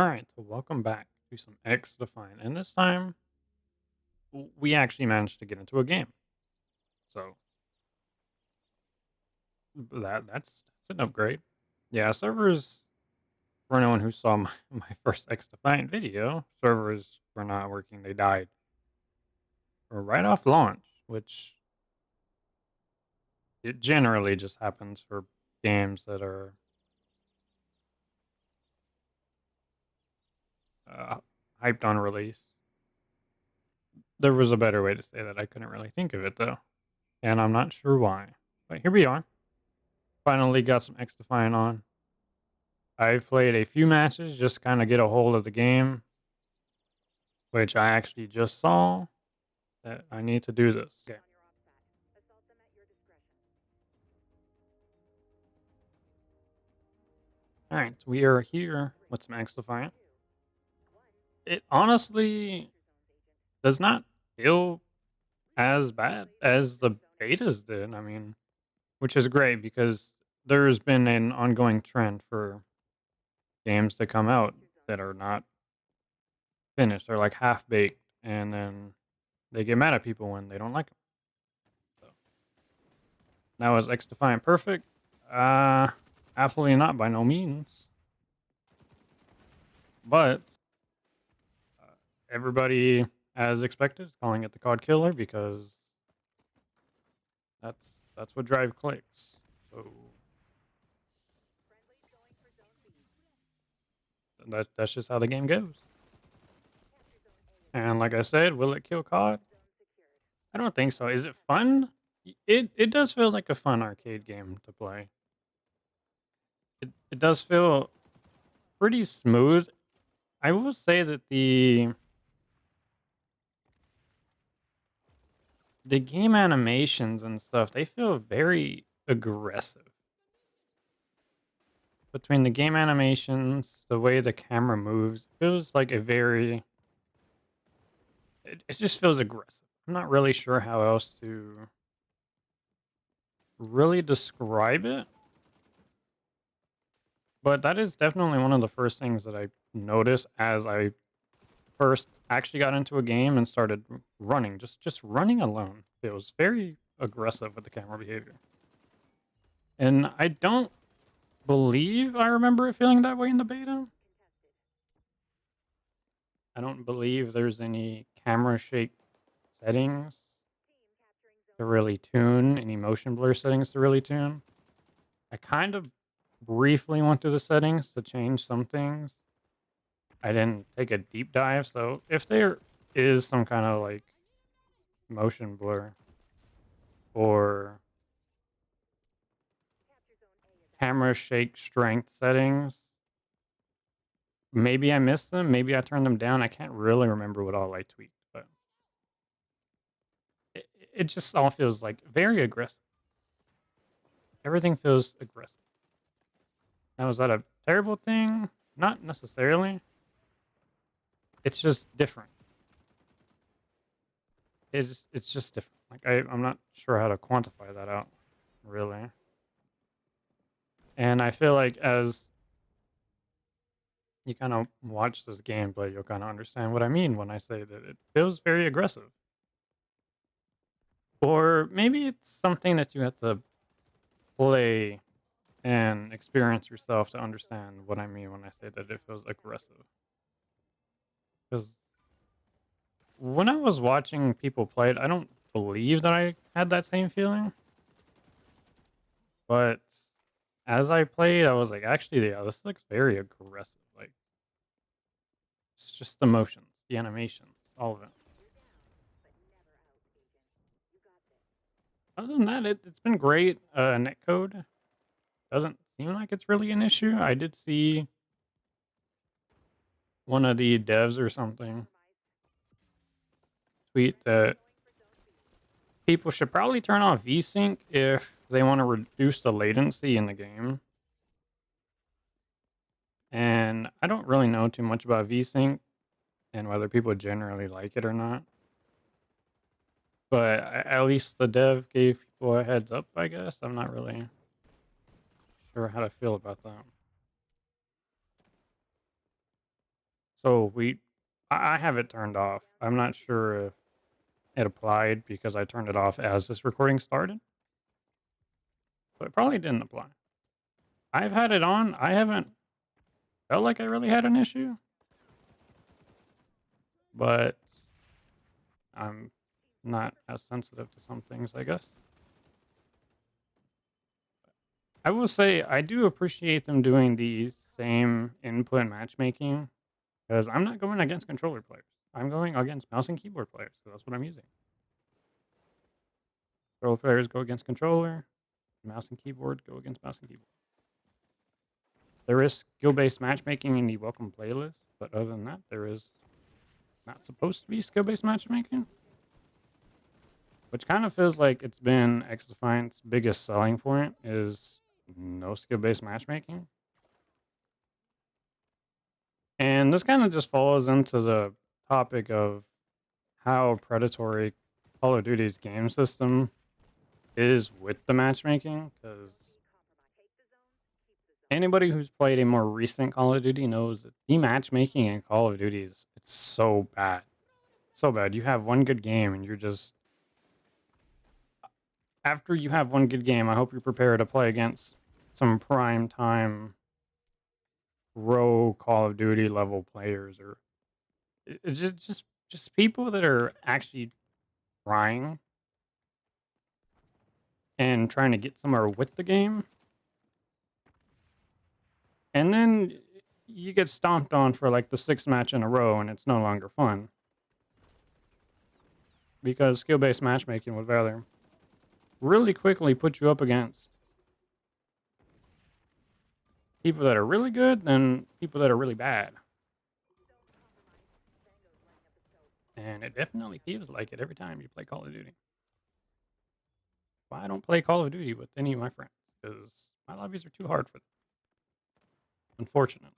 Alright, so welcome back to some Xdefiant, and this time we actually managed to get into a game. So that's an upgrade. Yeah, servers for anyone who saw my first Xdefiant video, servers were not working. They died right off launch, which it generally just happens for games that are uh, hyped on release. There was a better way to say that. I couldn't really think of it though, and I'm not sure why. But here we are. Finally got some Xdefiant on. I've played a few matches just to kind of get a hold of the game, which I actually just saw that I need to do this. Okay. All right, we are here with some Xdefiant. It honestly does not feel as bad as the betas did. I mean, which is great because there's been an ongoing trend for games to come out that are not finished. They're like half baked, and then they get mad at people when they don't like them. So now is X Defiant perfect? Absolutely not, by no means. But uh, everybody, as expected, is calling it the COD killer because that's what drive clicks. So that's just how the game goes. And like I said, will it kill COD? I don't think so. Is it fun? It does feel like a fun arcade game to play. It does feel pretty smooth. I will say that the game animations and stuff, they feel very aggressive. Between the game animations, the way the camera moves, it feels like a very it just feels aggressive. I'm not really sure how else to really describe it, but that is definitely one of the first things that I noticed as I first actually got into a game and started running. Just running alone feels very aggressive with the camera behavior. And I don't believe I remember it feeling that way in the beta. I don't believe there's any camera shake settings to really tune, any motion blur settings to really tune. I kind of briefly went through the settings to change some things. I didn't take a deep dive, so if there is some kind of like motion blur or camera shake strength settings, maybe I missed them, maybe I turned them down. I can't really remember what all I tweaked, but it just all feels like very aggressive. Everything feels aggressive. Now, is that a terrible thing? Not necessarily. It's just different. It's just different. Like I'm not sure how to quantify that out, really. And I feel like as you kind of watch this gameplay, you'll kind of understand what I mean when I say that it feels very aggressive. Or maybe it's something that you have to play and experience yourself to understand what I mean when I say that it feels aggressive. Because when I was watching people play it, I don't believe that I had that same feeling. But as I played, I was like, actually, yeah, this looks very aggressive. Like, it's just the motions, the animations, all of it. Other than that, it's been great. Netcode doesn't seem like it's really an issue. I did see one of the devs or something tweet that people should probably turn off VSync if they want to reduce the latency in the game. And I don't really know too much about VSync and whether people generally like it or not. But at least the dev gave people a heads up, I guess. I'm not really sure how to feel about that. So I have it turned off. I'm not sure if it applied because I turned it off as this recording started, so it probably didn't apply. I've had it on. I haven't felt like I really had an issue, but I'm not as sensitive to some things, I guess. I will say I do appreciate them doing the same input matchmaking because I'm not going against controller players. I'm going against mouse and keyboard players, so that's what I'm using. Controller players go against controller, mouse and keyboard go against mouse and keyboard. There is skill-based matchmaking in the welcome playlist, but other than that, there is not supposed to be skill-based matchmaking, which kind of feels like it's been Xdefiant's biggest selling point is no skill-based matchmaking. And this kind of just falls into the topic of how predatory Call of Duty's game system is with the matchmaking, because anybody who's played a more recent Call of Duty knows that the matchmaking in Call of Duty is it's so bad. So bad. You have one good game and you're just after you have one good game, I hope you're prepared to play against some prime time pro Call of Duty level players or it's just people that are actually trying and trying to get somewhere with the game. And then you get stomped on for like the sixth match in a row and it's no longer fun. Because skill-based matchmaking would rather really quickly put you up against people that are really good than people that are really bad. And it definitely feels like it every time you play Call of Duty. Why I don't play Call of Duty with any of my friends, because my lobbies are too hard for them, unfortunately.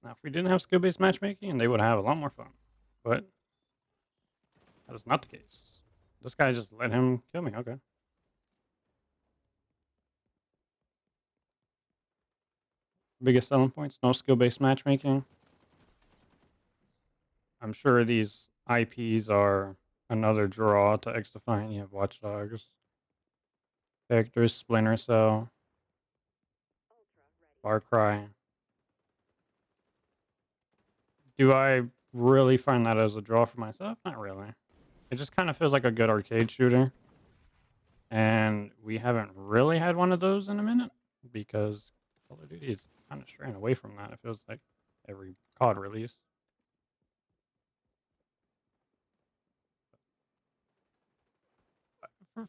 Now, if we didn't have skill-based matchmaking, they would have a lot more fun. But that is not the case. This guy just let him kill me, okay. Biggest selling points, no skill-based matchmaking. I'm sure these IPs are another draw to Xdefiant. You have Watch Dogs, Vector, Splinter Cell, Far Cry. Do I really find that as a draw for myself? Not really. It just kind of feels like a good arcade shooter. And we haven't really had one of those in a minute because Call of Duty is kind of straying away from that. It feels like every COD release.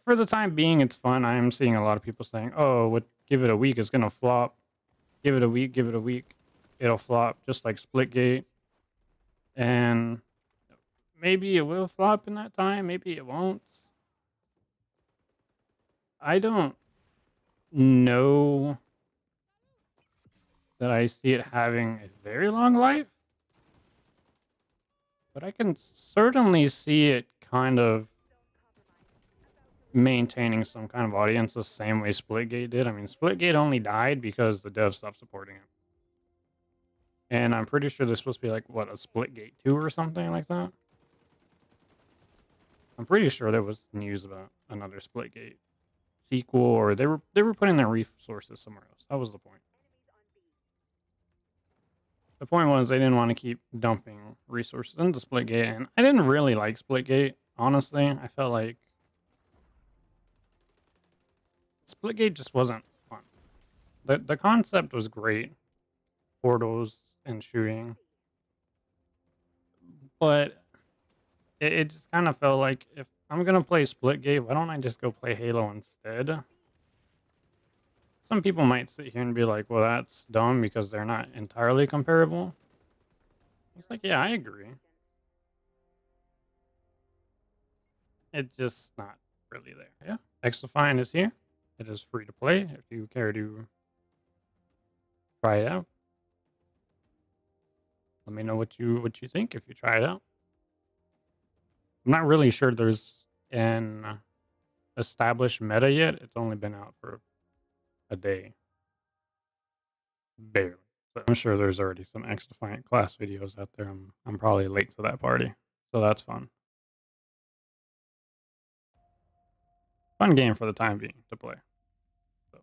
For the time being, it's fun. I am seeing a lot of people saying, "Oh, give it a week, it's gonna flop. Give it a week, give it a week, it'll flop." Just like Splitgate, and maybe it will flop in that time. Maybe it won't. I don't know that I see it having a very long life, but I can certainly see it kind of maintaining some kind of audience the same way Splitgate did. I mean, Splitgate only died because the devs stopped supporting it. And I'm pretty sure there's supposed to be like what a Splitgate 2 or something like that. I'm pretty sure there was news about another Splitgate sequel, or they were putting their resources somewhere else. That was the point. The point was they didn't want to keep dumping resources into Splitgate, and I didn't really like Splitgate. Honestly, I felt like Splitgate just wasn't fun. The concept was great, portals and shooting, but it just kind of felt like if I'm gonna play Splitgate, why don't I just go play Halo instead? Some people might sit here and be like, "Well, that's dumb because they're not entirely comparable." It's like, yeah, I agree. It's just not really there. Yeah, Xdefiant is here. It is free to play if you care to try it out. Let me know what you think if you try it out. I'm not really sure there's an established meta yet. It's only been out for a day, barely. But I'm sure there's already some Xdefiant class videos out there. I'm probably late to that party, so that's fun. Fun game for the time being to play. So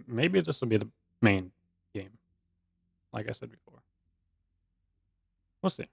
maybe this will be the main game, like I said before. We'll see.